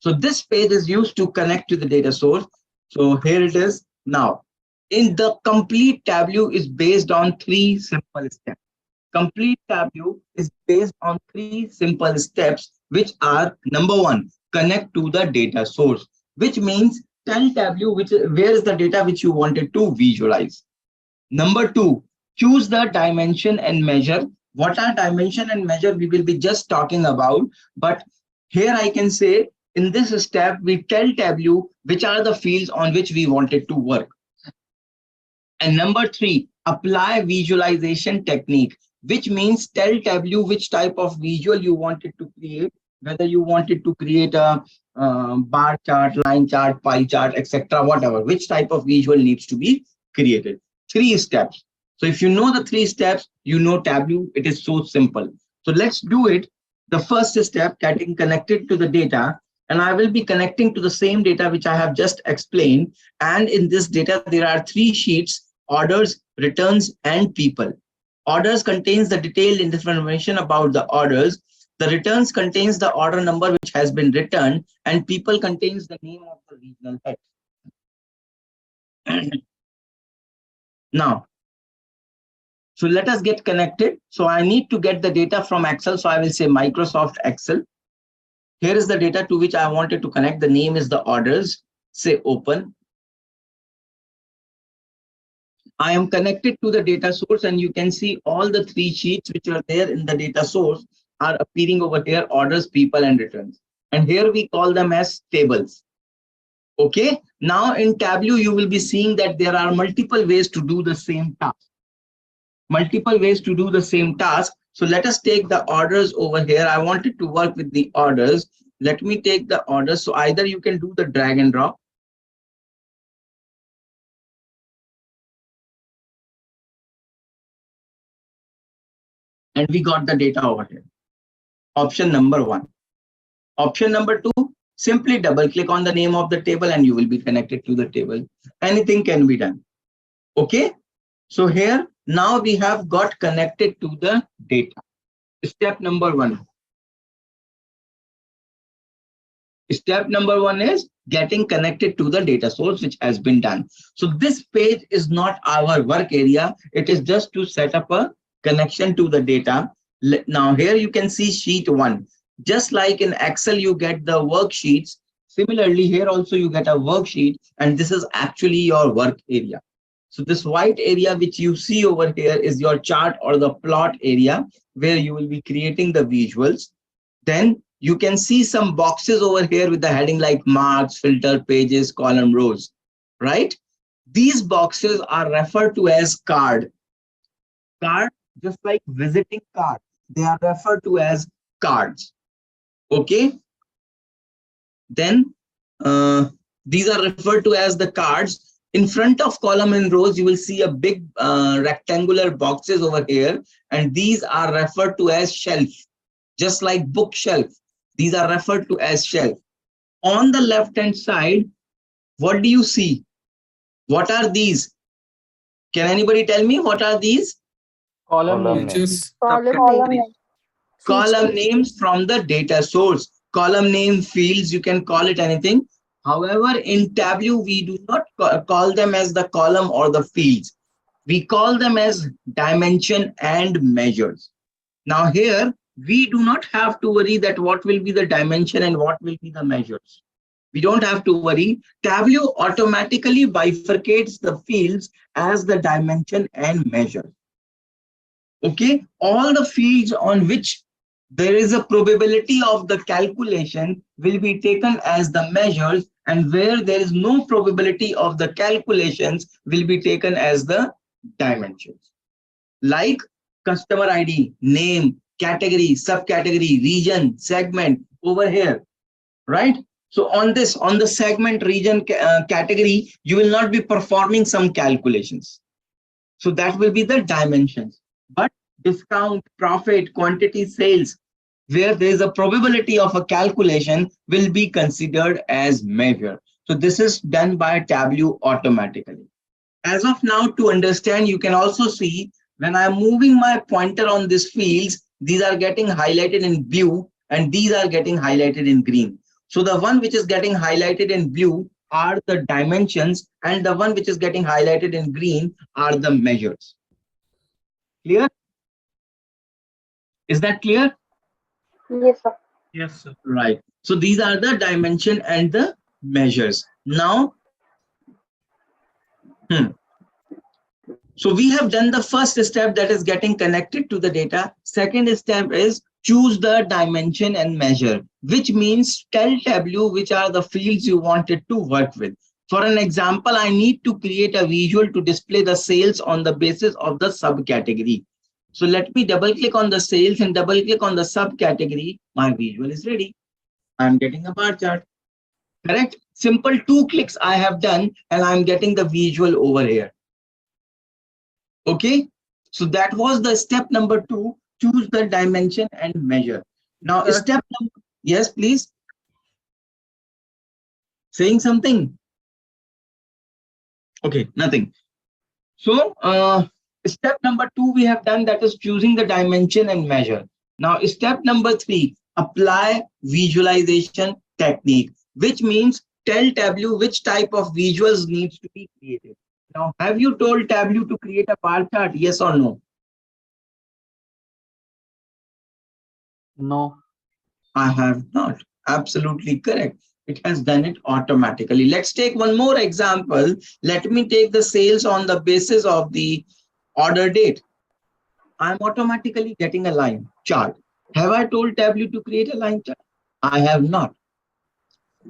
So this page is used to connect to the data source. So here it is. Now, in the complete Tableau is based on three simple steps. Complete Tableau is based on three simple steps, which are number one, connect to the data source, which means tell Tableau where is the data which you wanted to visualize. Number two, choose the dimension and measure. What are dimension and measure? We will be just talking about, but here I can say in this step, we tell Tableau which are the fields on which we wanted to work. And number three, apply visualization technique, which means tell Tableau which type of visual you wanted to create, whether you wanted to create a bar chart, line chart, pie chart, etc., whatever, which type of visual needs to be created. Three steps. So if you know the three steps, you know Tableau. It is so simple. So let's do it. The first step, getting connected to the data, and I will be connecting to the same data which I have just explained. And in this data, there are three sheets: orders, returns, and people. Orders contains the detailed information about the orders. The returns contains the order number which has been returned, and people contains the name of the regional head. Now, so let us get connected. So I need to get the data from Excel. So I will say Microsoft Excel. Here is the data to which I wanted to connect. The name is the orders. Say open. I am connected to the data source, and you can see all the three sheets which are there in the data source are appearing over here: orders, people, and returns. And here we call them as tables. Okay. Now in Tableau, you will be seeing that there are multiple ways to do the same task. Multiple ways to do the same task. So let us take the orders over here. I wanted to work with the orders. Let me take the orders. So either you can do the drag and drop. And we got the data over here. Option number one. Option number two, simply double click on the name of the table and you will be connected to the table. Anything can be done. Okay. So here, now we have got connected to the data. Step number one. Step number one is getting connected to the data source, which has been done. So this page is not our work area. It is just to set up a connection to the data. Now here you can see sheet one. Just like in Excel, you get the worksheets. Similarly, here also you get a worksheet, and this is actually your work area. So this white area which you see over here is your chart or the plot area where you will be creating the visuals. Then you can see some boxes over here with the heading like marks, filter, pages, column, rows, right? These boxes are referred to as card. Card, just like visiting card, they are referred to as cards. Okay. Then these are referred to as the cards. In front of column and rows, you will see a big rectangular boxes over here, and these are referred to as shelf. Just like bookshelf, these are referred to as shelf. On the left hand side, what do you see? What are these? Can anybody tell me what are these? Column names. Column names from the data source. Column name, fields, you can call it anything. However, in Tableau, we do not call them as the column or the fields. We call them as dimension and measures. Now here, we do not have to worry that what will be the dimension and what will be the measures. We don't have to worry. Tableau automatically bifurcates the fields as the dimension and measure. Okay, all the fields on which there is a probability of the calculation will be taken as the measures, and where there is no probability of the calculations will be taken as the dimensions. Like customer ID, name, category, subcategory, region, segment over here, right? So on this, on the segment, region, category, you will not be performing some calculations. So that will be the dimensions. But discount, profit, quantity, sales, where there is a probability of a calculation, will be considered as measure. So this is done by Tableau automatically. As of now, to understand, you can also see when I'm moving my pointer on these fields, these are getting highlighted in blue and these are getting highlighted in green. So the one which is getting highlighted in blue are the dimensions, and the one which is getting highlighted in green are the measures. Clear? Is that clear? Yes, sir. Yes, sir. Right. So these are the dimension and the measures. Now, so we have done the first step, that is getting connected to the data. Second step is choose the dimension and measure, which means tell Tableau which are the fields you wanted to work with. For an example, I need to create a visual to display the sales on the basis of the subcategory. So let me double click on the sales and double click on the subcategory. My visual is ready. I'm getting a bar chart. Correct? Simple 2 clicks I have done and I'm getting the visual over here. Okay, so that was the step number 2, choose the dimension and measure. Now step number, yes, please. Saying something? Okay, nothing. So step number 2 we have done, that is choosing the dimension and measure. Now step number 3, apply visualization technique, which means tell Tableau which type of visuals needs to be created. Now, have you told Tableau to create a bar chart? Yes or no? No. I have not. Absolutely correct. It has done it automatically. Let's take one more example. Let me take the sales on the basis of the order date. I'm automatically getting a line chart. Have I told Tableau to create a line chart? I have not.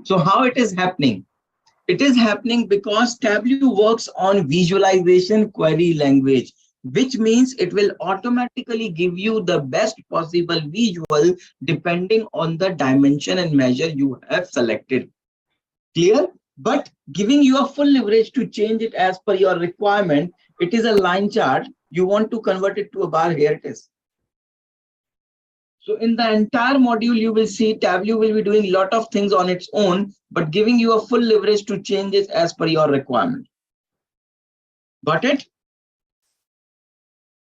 So how it is happening? It is happening because Tableau works on visualization query language, which means it will automatically give you the best possible visual depending on the dimension and measure you have selected. Clear? But giving you a full leverage to change it as per your requirement. It is a line chart. You want to convert it to a bar, here it is. So in the entire module, you will see Tableau will be doing a lot of things on its own, but giving you a full leverage to change it as per your requirement. Got it?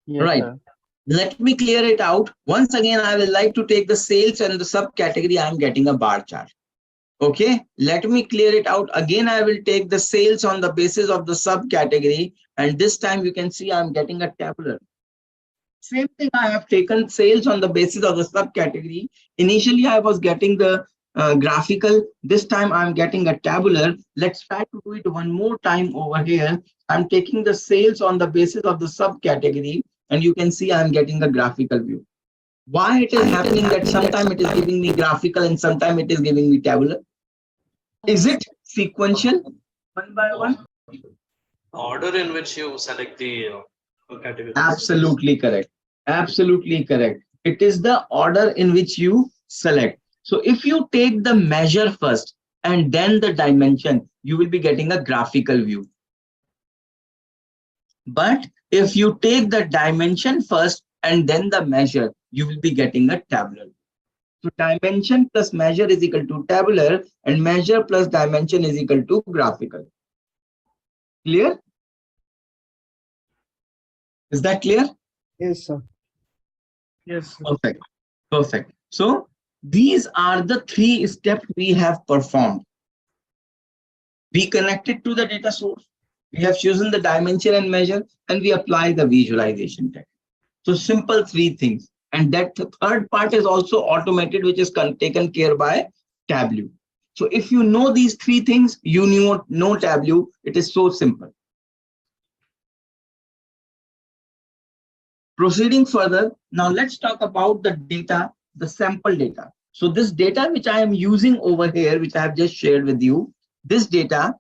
Yes, right. Sir. Let me clear it out. Once again, I will like to take the sales and the subcategory. I'm getting a bar chart. Okay, let me clear it out. Again, I will take the sales on the basis of the subcategory. And this time you can see I'm getting a tabular. Same thing, I have taken sales on the basis of the subcategory. Initially, I was getting the graphical. This time, I'm getting a tabular. Let's try to do it one more time over here. I'm taking the sales on the basis of the subcategory, and you can see I'm getting a graphical view. Why it is happening that sometime it is giving me graphical and sometime it is giving me tabular? Is it sequential, one by one? Order in which you select the categories. Absolutely correct. Absolutely correct. It is the order in which you select. So if you take the measure first and then the dimension, you will be getting a graphical view. But if you take the dimension first and then the measure, you will be getting a tabular. So dimension plus measure is equal to tabular, and measure plus dimension is equal to graphical. Clear? Is that clear? Yes, sir. Yes, sir. Perfect. Perfect. So these are the 3 steps we have performed. We connected to the data source. We have chosen the dimension and measure, and we apply the visualization technique. So simple 3 things. And that third part is also automated, which is taken care by Tableau. So if you know these 3 things, you know Tableau. It is so simple. Proceeding further, now let's talk about the data, the sample data. So this data which I am using over here, which I have just shared with you, this data,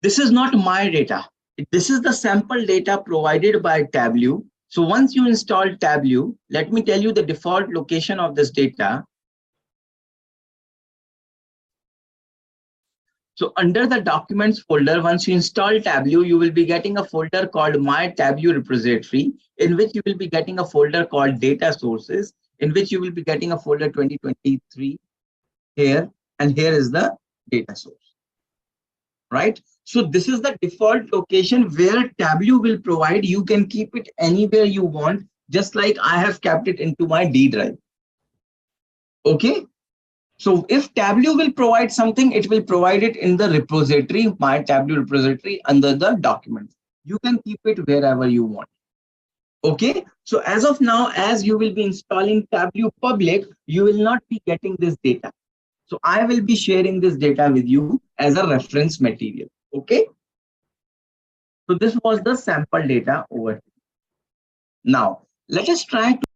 this is not my data. This is the sample data provided by Tableau. So once you install Tableau, let me tell you the default location of this data. So under the documents folder, once you install Tableau, you will be getting a folder called My Tableau Repository, in which you will be getting a folder called Data Sources, in which you will be getting a folder 2023 here, and here is the data source. Right? So this is the default location where Tableau will provide. You can keep it anywhere you want, just like I have kept it into my D drive. Okay? So if Tableau will provide something, it will provide it in the repository, my Tableau repository under the documents. You can keep it wherever you want. Okay. So as of now, as you will be installing Tableau public, you will not be getting this data. So I will be sharing this data with you as a reference material. Okay. So this was the sample data over here. Now let us try to